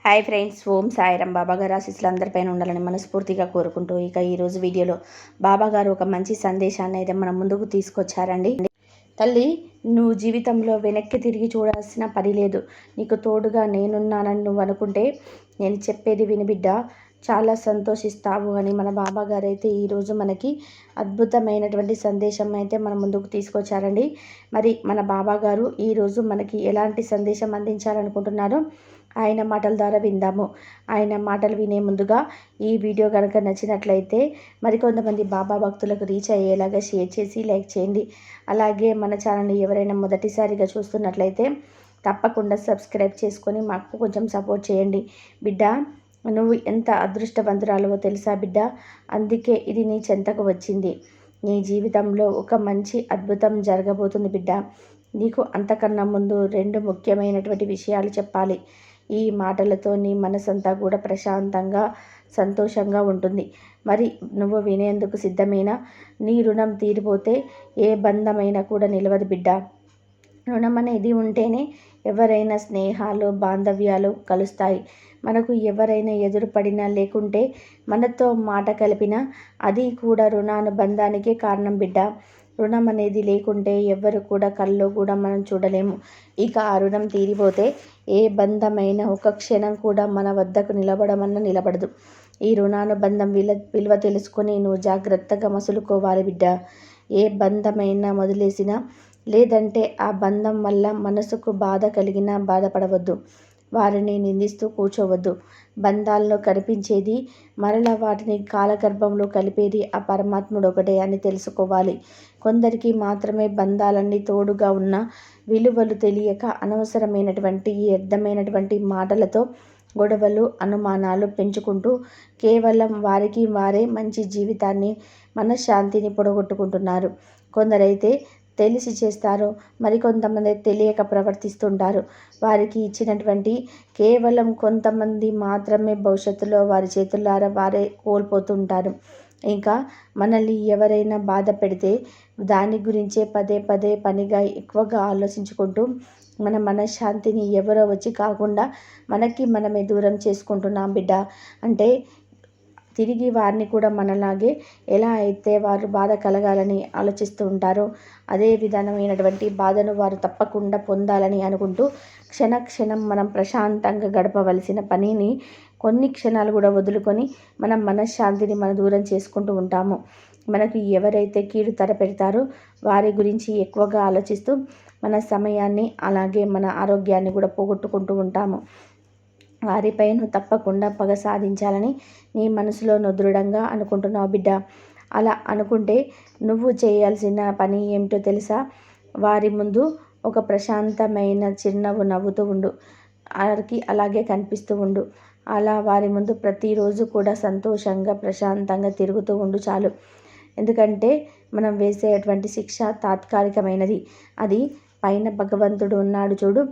Hi friends, ఓం సాయిరాం. బాబాగారు ఆశీస్సులు అందరిపైన ఉండాలని మనస్ఫూర్తిగా కోరుకుంటూ ఈరోజు వీడియోలో బాబాగారు ఒక మంచి సందేశాన్ని అయితే మన ముందుకు తీసుకొచ్చారండి. తల్లి, నువ్వు జీవితంలో వెనక్కి తిరిగి చూడాల్సిన పని లేదు. నీకు తోడుగా నేనున్నానని నువ్వు అనుకుంటే నేను చెప్పేది వినిబిడ్డ, చాలా సంతోషిస్తావు అని మన బాబాగారు అయితే ఈరోజు మనకి అద్భుతమైనటువంటి సందేశం అయితే మన ముందుకు తీసుకొచ్చారండి. మరి మన బాబాగారు ఈరోజు మనకి ఎలాంటి సందేశం అందించాలనుకుంటున్నారో ఆయన మాటల ద్వారా విందాము. ఆయన మాటలు వినే ముందుగా ఈ వీడియో కనుక నచ్చినట్లయితే మరికొంతమంది బాబా భక్తులకు రీచ్ అయ్యేలాగా షేర్ చేసి లైక్ చేయండి. అలాగే మన ఛానల్ని ఎవరైనా మొదటిసారిగా చూస్తున్నట్లయితే తప్పకుండా సబ్స్క్రైబ్ చేసుకొని మాకు కొంచెం సపోర్ట్ చేయండి. బిడ్డ, నువ్వు ఎంత అదృష్టవంతురాలవో తెలుసా బిడ్డ? అందుకే ఇది నీ చెంతకు వచ్చింది. నీ జీవితంలో ఒక మంచి అద్భుతం జరగబోతుంది బిడ్డ. నీకు అంతకన్నా ముందు 2 ముఖ్యమైనటువంటి విషయాలు చెప్పాలి. ఈ మాటలతో నీ మనసంతా కూడా ప్రశాంతంగా సంతోషంగా ఉంటుంది. మరి నువ్వు వినేందుకు సిద్ధమేనా? నీ రుణం తీరిపోతే ఏ బంధమైనా కూడా నిలవదు బిడ్డ. రుణం అనేది ఉంటేనే ఎవరైనా స్నేహాలు, బాంధవ్యాలు కలుస్తాయి. మనకు ఎవరైనా ఎదురుపడినా, లేకుంటే మనతో మాట కలిపినా అది కూడా రుణానుబంధానికే కారణం బిడ్డ. రుణం అనేది లేకుంటే ఎవ్వరు కూడా కల్లో కూడా మనం చూడలేము. ఇక ఆ రుణం తీరిపోతే ఏ బంధమైనా ఒక క్షణం కూడా మన వద్దకు నిలబడమన్నా నిలబడదు. ఈ రుణానుబంధం విలువ తెలుసుకొని నువ్వు జాగ్రత్తగా మసులుకోవాలి బిడ్డ. ఏ బంధమైనా వదిలేసినా, లేదంటే ఆ బంధం వల్ల మనసుకు బాధ కలిగినా బాధపడవద్దు. వారిని నిందిస్తూ కూర్చోవద్దు. బంధాల్లో కనిపించేది, మరలా వాటిని కాలగర్భంలో కలిపేది ఆ పరమాత్ముడు ఒకటే అని తెలుసుకోవాలి. కొందరికి మాత్రమే బంధాలన్నీ తోడుగా ఉన్న విలువలు తెలియక అనవసరమైనటువంటి వ్యర్థమైనటువంటి మాటలతో గొడవలు, అనుమానాలు పెంచుకుంటూ కేవలం వారికి వారే మంచి జీవితాన్ని, మనశ్శాంతిని పొడగొట్టుకుంటున్నారు. కొందరైతే తెలిసి చేస్తారు, మరికొంతమంది తెలియక ప్రవర్తిస్తుంటారు. వారికి ఇచ్చినటువంటి కేవలం కొంతమంది మాత్రమే భవిష్యత్తులో వారి చేతులారా వారే కోల్పోతుంటారు. ఇంకా మనల్ని ఎవరైనా బాధ పెడితే దాని గురించే పదే పదే పనిగా ఎక్కువగా ఆలోచించుకుంటూ మన మనశ్శాంతిని ఎవరో వచ్చి కాకుండా మనకి మనమే దూరం చేసుకుంటున్నాం బిడ్డ. అంటే తిరిగి వారిని కూడా మనలాగే ఎలా అయితే వారు బాధ కలగాలని ఆలోచిస్తూ ఉంటారో అదే విధానమైనటువంటి బాధను వారు తప్పకుండా పొందాలని అనుకుంటూ క్షణం మనం ప్రశాంతంగా గడపవలసిన పనిని కొన్ని క్షణాలు కూడా వదులుకొని మనం మనశ్శాంతిని మనం దూరం చేసుకుంటూ ఉంటాము. మనకు ఎవరైతే కీడు తరపెడతారో వారి గురించి ఎక్కువగా ఆలోచిస్తూ మన సమయాన్ని, అలాగే మన ఆరోగ్యాన్ని కూడా పోగొట్టుకుంటూ ఉంటాము. వారిపై నువ్వు తప్పకుండా పగ సాధించాలని నీ మనసులో దృఢంగా అనుకుంటున్నావు బిడ్డ. అలా అనుకుంటే నువ్వు చేయాల్సిన పని ఏమిటో తెలుసా? వారి ముందు ఒక ప్రశాంతమైన చిరునవ్వు నవ్వుతూ ఉండు. వారికి అలాగే కనిపిస్తూ ఉండు. అలా వారి ముందు ప్రతిరోజు కూడా సంతోషంగా, ప్రశాంతంగా తిరుగుతూ ఉండు చాలు. ఎందుకంటే మనం వేసేటువంటి శిక్ష తాత్కాలికమైనది. అది పైన భగవంతుడు ఉన్నాడు చూడు,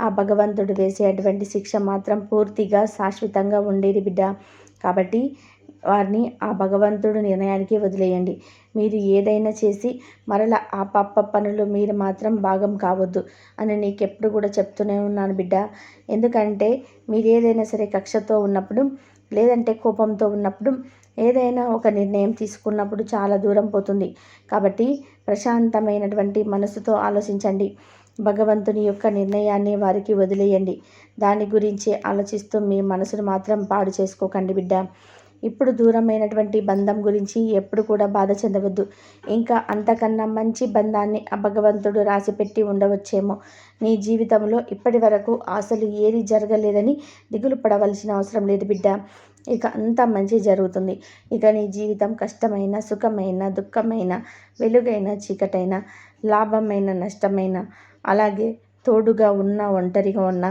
ఆ భగవంతుడు వేసేటువంటి శిక్ష మాత్రం పూర్తిగా శాశ్వతంగా ఉండేది బిడ్డ. కాబట్టి వారిని ఆ భగవంతుడు నిర్ణయానికి వదిలేయండి. మీరు ఏదైనా చేసి మరలా ఆ పాప పనులు మీరు మాత్రం భాగం కావద్దు అని నీకెప్పుడు కూడా చెప్తూనే ఉన్నాను బిడ్డ. ఎందుకంటే మీరు ఏదైనా సరే కక్షతో ఉన్నప్పుడు, లేదంటే కోపంతో ఉన్నప్పుడు, ఏదైనా ఒక నిర్ణయం తీసుకున్నప్పుడు చాలా దూరం పోతుంది. కాబట్టి ప్రశాంతమైనటువంటి మనసుతో ఆలోచించండి. భగవంతుని యొక్క నిర్ణయాన్ని వారికి వదిలేయండి. దాని గురించి ఆలోచిస్తూ మీ మనసును మాత్రం పాడు చేసుకోకండి బిడ్డ. ఇప్పుడు దూరమైనటువంటి బంధం గురించి ఎప్పుడు కూడా బాధ చెందవద్దు. ఇంకా అంతకన్నా మంచి బంధాన్ని ఆ భగవంతుడు రాసిపెట్టి ఉండవచ్చేమో. నీ జీవితంలో ఇప్పటి వరకు అసలు ఏది జరగలేదని దిగులు పడవలసిన అవసరం లేదు బిడ్డ. ఇక అంతా మంచి జరుగుతుంది. ఇక నీ జీవితం కష్టమైన, సుఖమైన, దుఃఖమైన, వెలుగైన, చీకటైన, లాభమైన, నష్టమైన, అలాగే తోడుగా ఉన్న, ఒంటరిగా ఉన్న,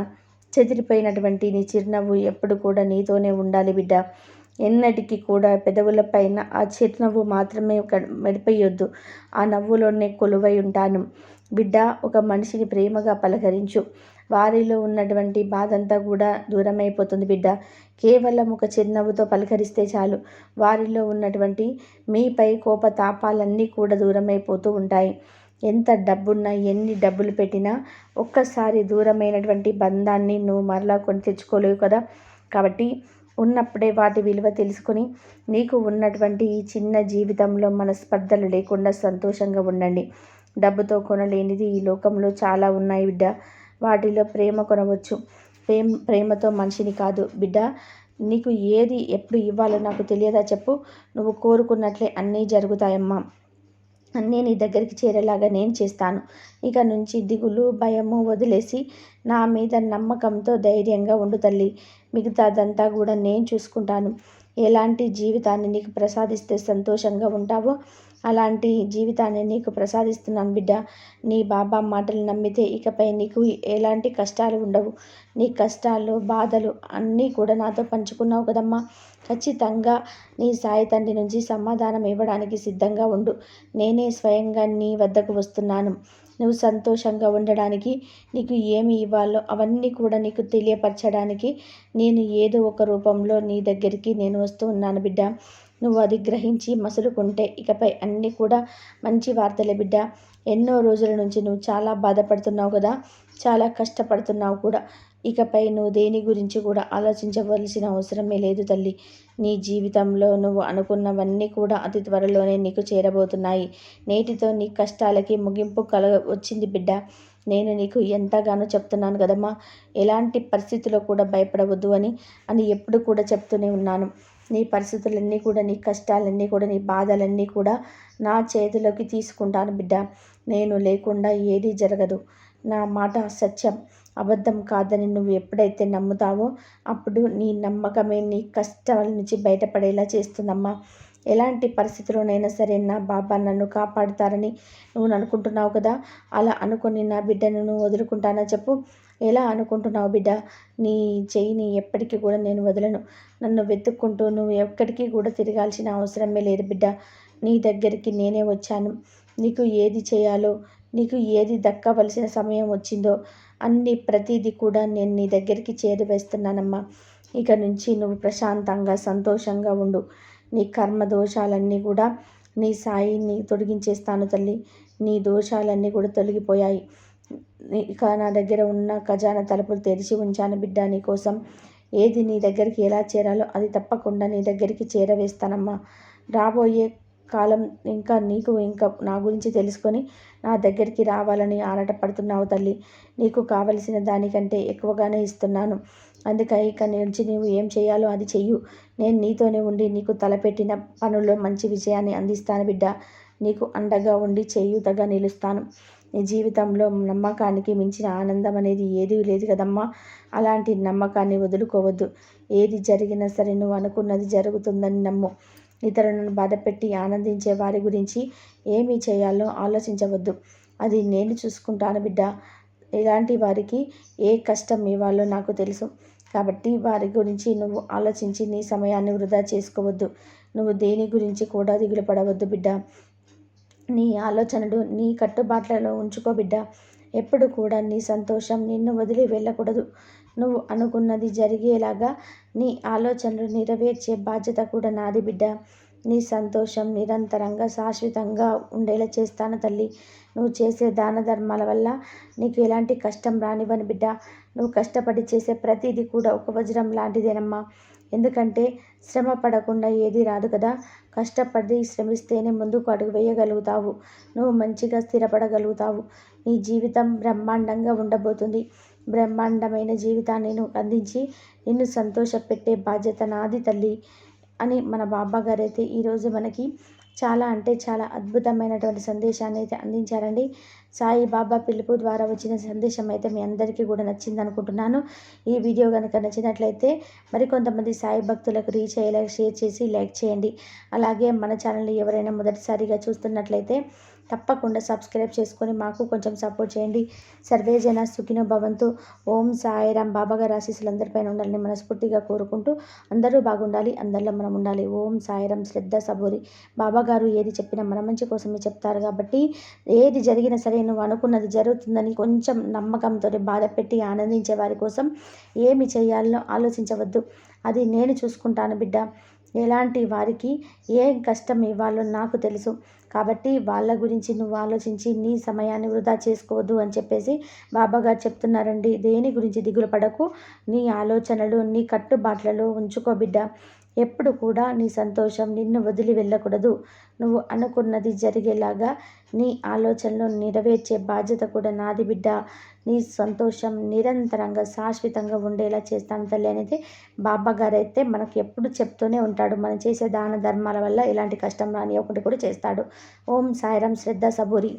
చెదిరిపోయినటువంటి నీ చిరునవ్వు ఎప్పుడు కూడా నీతోనే ఉండాలి బిడ్డ. ఎన్నటికీ కూడా పెదవులపైన ఆ చిరునవ్వు మాత్రమే మెరిపోయొద్దు. ఆ నవ్వులోనే కొలువై ఉంటాను బిడ్డ. ఒక మనిషిని ప్రేమగా పలకరించు. వారిలో ఉన్నటువంటి బాధంతా కూడా దూరమైపోతుంది బిడ్డ. కేవలం ఒక చిరునవ్వుతో పలకరిస్తే చాలు. వారిలో ఉన్నటువంటి మీపై కోపతాపాలన్నీ కూడా దూరమైపోతూ ఉంటాయి. ఎంత డబ్బున్నా, ఎన్ని డబ్బులు పెట్టినా ఒక్కసారి దూరమైనటువంటి బంధాన్ని నువ్వు మరలా కొని తెచ్చుకోలేవు కదా. కాబట్టి ఉన్నప్పుడే వాటి విలువ తెలుసుకొని నీకు ఉన్నటువంటి ఈ చిన్న జీవితంలో మనస్పర్ధలు లేకుండా సంతోషంగా ఉండండి. డబ్బుతో కొనలేనిది ఈ లోకంలో చాలా ఉన్నాయి బిడ్డ. వాటిలో ప్రేమ కొనవచ్చు. ప్రేమతో మనిషిని కాదు బిడ్డ. నీకు ఏది ఎప్పుడు ఇవ్వాలో నాకు తెలియదా చెప్పు? నువ్వు కోరుకున్నట్లే అన్నీ జరుగుతాయమ్మా. అన్నీ నీ దగ్గరికి చేరేలాగా నేను చేస్తాను. ఇక నుంచి దిగులు భయము వదిలేసి నా మీద నమ్మకంతో ధైర్యంగా ఉండు తల్లి. మిగతాదంతా కూడా నేను చూసుకుంటాను. ఎలాంటి జీవితాన్ని నీకు ప్రసాదిస్తే సంతోషంగా ఉంటావో అలాంటి జీవితాన్ని నీకు ప్రసాదిస్తున్నాను బిడ్డ. నీ బాబా మాటలు నమ్మితే ఇకపై నీకు ఎలాంటి కష్టాలు ఉండవు. నీ కష్టాలు బాధలు అన్నీ కూడా నాతో పంచుకున్నావు కదమ్మా. ఖచ్చితంగా నీ సాయి తండ్రి నుంచి సమాధానం ఇవ్వడానికి సిద్ధంగా ఉండు. నేనే స్వయంగా నీ వద్దకు వస్తున్నాను. నువ్వు సంతోషంగా ఉండడానికి నీకు ఏమి ఇవ్వాలో అవన్నీ కూడా నీకు తెలియపరచడానికి నేను ఏదో ఒక రూపంలో నీ దగ్గరికి నేను వస్తూ ఉన్నాను బిడ్డ. నువ్వు అది గ్రహించి మసులుకుంటే ఇకపై అన్నీ కూడా మంచి వార్తలే బిడ్డ. ఎన్నో రోజుల నుంచి నువ్వు చాలా బాధపడుతున్నావు కదా, చాలా కష్టపడుతున్నావు కూడా. ఇకపై నువ్వు దేని గురించి కూడా ఆలోచించవలసిన అవసరమే లేదు తల్లి. నీ జీవితంలో నువ్వు అనుకున్నవన్నీ కూడా అతి త్వరలోనే నీకు చేరబోతున్నాయి. నేటితో నీ కష్టాలకి ముగింపు వచ్చింది బిడ్డ. నేను నీకు ఎంతగానో చెప్తున్నాను కదమ్మా. ఎలాంటి పరిస్థితిలో కూడా భయపడవద్దు అని ఎప్పుడు కూడా చెప్తూనే ఉన్నాను. నీ పరిస్థితులన్నీ కూడా, నీ కష్టాలన్నీ కూడా, నీ బాధలన్నీ కూడా నా చేతిలోకి తీసుకుంటాను బిడ్డ. నేను లేకుండా ఏదీ జరగదు. నా మాట సత్యం, అబద్ధం కాదని నువ్వు ఎప్పుడైతే నమ్ముతావో అప్పుడు నీ నమ్మకమే నీ కష్టాల నుంచి బయటపడేలా చేస్తుందమ్మా. ఎలాంటి పరిస్థితిలోనైనా సరే నా బాబా నన్ను కాపాడుతారని నువ్వు అనుకుంటున్నావు కదా. అలా అనుకుని నా బిడ్డను నువ్వు వదులుకుంటానా చెప్పు? ఎలా అనుకుంటున్నావు బిడ్డ? నీ చెయ్యిని ఎప్పటికీ కూడా నేను వదలను. నన్ను వెతుక్కుంటూ నువ్వు ఎక్కడికి కూడా తిరగాల్సిన అవసరమే లేదు బిడ్డ. నీ దగ్గరికి నేనే వచ్చాను. నీకు ఏది చేయాలో, నీకు ఏది దక్కవలసిన సమయం వచ్చిందో ప్రతిదీ కూడా నేను నీ దగ్గరికి చేరవేస్తున్నానమ్మా. ఇక నుంచి నువ్వు ప్రశాంతంగా సంతోషంగా ఉండు. నీ కర్మ దోషాలన్నీ కూడా నీ సాయిని తొలగించేస్తాను తల్లి. నీ దోషాలన్నీ కూడా తొలగిపోయాయి. ఇక నా దగ్గర ఉన్న ఖజానా తలుపులు తెరిచి ఉంచాను బిడ్డ నీ కోసం. ఏది నీ దగ్గరికి ఎలా చేరాలో అది తప్పకుండా నీ దగ్గరికి చేరవేస్తానమ్మా. రాబోయే కాలం నీకు ఇంకా నా గురించి తెలుసుకొని నా దగ్గరికి రావాలని ఆరాటపడుతున్నావు తల్లి. నీకు కావలసిన దానికంటే ఎక్కువగానే ఇస్తున్నాను. అందుకే ఇక నుంచి నీవు ఏం చేయాలో అది చెయ్యు. నేను నీతోనే ఉండి నీకు తలపెట్టిన పనుల్లో మంచి విజయాన్ని అందిస్తాను బిడ్డ. నీకు అండగా ఉండి చేయూతగా నిలుస్తాను. నీ జీవితంలో నమ్మకానికి మించిన ఆనందం అనేది ఏదీ లేదు కదమ్మా. అలాంటి నమ్మకాన్ని వదులుకోవద్దు. ఏది జరిగినా సరే నువ్వు అనుకున్నది జరుగుతుందని నమ్ము. ఇతరులను బాధపెట్టి ఆనందించే వారి గురించి ఏమి చేయాలో ఆలోచించవద్దు. అది నేను చూసుకుంటాను బిడ్డ. ఇలాంటి వారికి ఏ కష్టం ఇవ్వాలో నాకు తెలుసు. కాబట్టి వారి గురించి నువ్వు ఆలోచించి నీ సమయాన్ని వృధా చేసుకోవద్దు. నువ్వు దేని గురించి కూడా దిగులు పడవద్దు బిడ్డ. నీ ఆలోచనలు నీ కట్టుబాట్లలో ఉంచుకో బిడ్డ. ఎప్పుడు కూడా నీ సంతోషం నిన్ను వదిలి వెళ్ళకూడదు. నువ్వు అనుకున్నది జరిగేలాగా నీ ఆలోచనలు నెరవేర్చే బాధ్యత కూడా నాది బిడ్డ. నీ సంతోషం నిరంతరంగా శాశ్వతంగా ఉండేలా చేస్తాను తల్లి. నువ్వు చేసే దాన ధర్మాల వల్ల నీకు ఎలాంటి కష్టం రానివ్వను బిడ్డ. నువ్వు కష్టపడి చేసే ప్రతిదీ కూడా ఒక వజ్రం లాంటిదేనమ్మా. ఎందుకంటే శ్రమ పడకుండా ఏదీ రాదు కదా. కష్టపడి శ్రమిస్తేనే ముందుకు అడుగు వేయగలుగుతావు. నువ్వు మంచిగా స్థిరపడగలుగుతావు. నీ జీవితం బ్రహ్మాండంగా ఉండబోతుంది. బ్రహ్మాండమైన జీవితాన్ని నువ్వు అందించి నిన్ను సంతోషపెట్టే బాధ్యత నాది తల్లి అని మన బాబా గారు అయితే ఈరోజు మనకి చాలా అంటే చాలా అద్భుతమైనటువంటి సందేశాన్ని అయితే అందించారండి. సాయి బాబా పిలుపు ద్వారా వచ్చిన సందేశం అయితే మీ అందరికీ కూడా నచ్చింది అనుకుంటున్నాను. ఈ వీడియో కనుక నచ్చినట్లయితే మరికొంతమంది సాయి భక్తులకు రీచ్ అయ్యేలా షేర్ చేసి లైక్ చేయండి. అలాగే మన ఛానల్ని ఎవరైనా మొదటిసారిగా చూస్తున్నట్లయితే తప్పకుండా సబ్స్క్రైబ్ చేసుకొని మాకు కొంచెం సపోర్ట్ చేయండి. సర్వే జన సుఖినో భవంతు. ఓం సాయిరాం. బాబాగారి ఆశీస్సులు అందరిపైన ఉండాలని మనస్ఫూర్తిగా కోరుకుంటూ అందరూ బాగుండాలి, అందరిలో మనం ఉండాలి. ఓం సాయిరాం. శ్రద్ధ సబూరి. బాబాగారు ఏది చెప్పినా మన మంచి కోసమే చెప్తారు కాబట్టి ఏది జరిగినా సరే నువ్వు అనుకున్నది జరుగుతుందని కొంచెం నమ్మకంతో బాధ పెట్టి ఆనందించే వారి కోసం ఏమి చేయాలో ఆలోచించవద్దు. అది నేను చూసుకుంటాను బిడ్డ. ఎలాంటి వారికి ఏం కష్టం ఇవ్వాలో నాకు తెలుసు. కాబట్టి వాళ్ళ గురించి నువ్వు ఆలోచించి నీ సమయాన్ని వృధా చేసుకోవద్దు అని చెప్పేసి బాబాగారు చెప్తున్నారండి. దేని గురించి దిగులు పడకు. నీ ఆలోచనలు నీ కట్టుబాట్లలో ఉంచుకో బిడ్డ. ఎప్పుడు కూడా నీ సంతోషం నిన్ను వదిలి వెళ్ళకూడదు. నువ్వు అనుకున్నది జరిగేలాగా నీ ఆలోచనలు నెరవేర్చే బాధ్యత కూడా నాది బిడ్డ. నీ సంతోషం నిరంతరంగా శాశ్వతంగా ఉండేలా చేస్తాను తల్లి అనేది బాబాగారు అయితే మనకు ఎప్పుడు చెప్తూనే ఉంటాడు. మనం చేసే దాన ధర్మాల వల్ల ఎలాంటి కష్టం రానివ్వకుండా కూడా చేస్తాడు. ఓం సాయిరాం. శ్రద్ధ సబూరి.